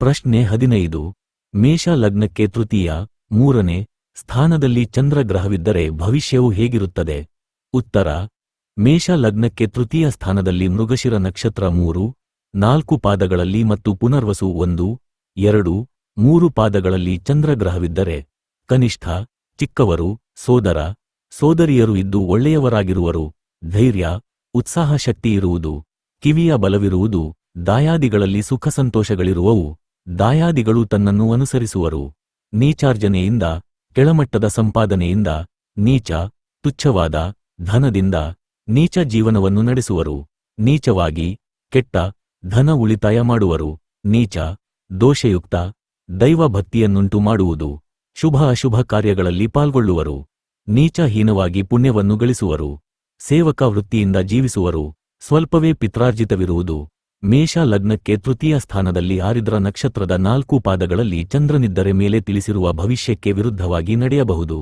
ಪ್ರಶ್ನೆ 15. ಮೇಷ ಲಗ್ನಕ್ಕೆ ತೃತೀಯ, 3ನೇ ಸ್ಥಾನದಲ್ಲಿ ಚಂದ್ರಗ್ರಹವಿದ್ದರೆ ಭವಿಷ್ಯವು ಹೇಗಿರುತ್ತದೆ? ಉತ್ತರ: ಮೇಷ ಲಗ್ನಕ್ಕೆ ತೃತೀಯ ಸ್ಥಾನದಲ್ಲಿ ಮೃಗಶಿರ ನಕ್ಷತ್ರ 3, 4 ಪಾದಗಳಲ್ಲಿ ಮತ್ತು ಪುನರ್ವಸು 1, 2, 3 ಪಾದಗಳಲ್ಲಿ ಚಂದ್ರಗ್ರಹವಿದ್ದರೆ ಕನಿಷ್ಠ, ಚಿಕ್ಕವರು, ಸೋದರ ಸೋದರಿಯರು ಇದ್ದು ಒಳ್ಳೆಯವರಾಗಿರುವರು, ಧೈರ್ಯ, ಉತ್ಸಾಹ ಶಕ್ತಿ ಇರುವುದು, ಕಿವಿಯ ಬಲವಿರುವುದು, ದಾಯಾದಿಗಳಲ್ಲಿ ಸುಖ ಸಂತೋಷಗಳಿರುವವು, ದಾಯಾದಿಗಳು ತನ್ನನ್ನು ಅನುಸರಿಸುವರು, ನೀಚಾರ್ಜನೆಯಿಂದ, ಕೆಳಮಟ್ಟದ ಸಂಪಾದನೆಯಿಂದ, ನೀಚ, ತುಚ್ಛವಾದ ಧನದಿಂದ ನೀಚ ಜೀವನವನ್ನು ನಡೆಸುವರು, ನೀಚವಾಗಿ, ಕೆಟ್ಟ ಧನ ಉಳಿತಾಯ ಮಾಡುವರು, ನೀಚ, ದೋಷಯುಕ್ತ ದೈವಭಕ್ತಿಯನ್ನುಂಟು ಮಾಡುವುದು, ಶುಭ ಅಶುಭ ಕಾರ್ಯಗಳಲ್ಲಿ ಪಾಲ್ಗೊಳ್ಳುವರು, ನೀಚಹೀನವಾಗಿ ಪುಣ್ಯವನ್ನು ಗಳಿಸುವರು, ಸೇವಕ ವೃತ್ತಿಯಿಂದ ಜೀವಿಸುವರು, ಸ್ವಲ್ಪವೇ ಪಿತ್ರಾರ್ಜಿತವಿರುವುದು. ಮೇಷ ಲಗ್ನಕ್ಕೆ ತೃತೀಯ ಸ್ಥಾನದಲ್ಲಿ ಆರಿದ್ರ ನಕ್ಷತ್ರದ 4 ಪಾದಗಳಲ್ಲಿ ಚಂದ್ರನಿದ್ದರೆ ಮೇಲೆ ತಿಳಿಸಿರುವ ಭವಿಷ್ಯಕ್ಕೆ ವಿರುದ್ಧವಾಗಿ ನಡೆಯಬಹುದು.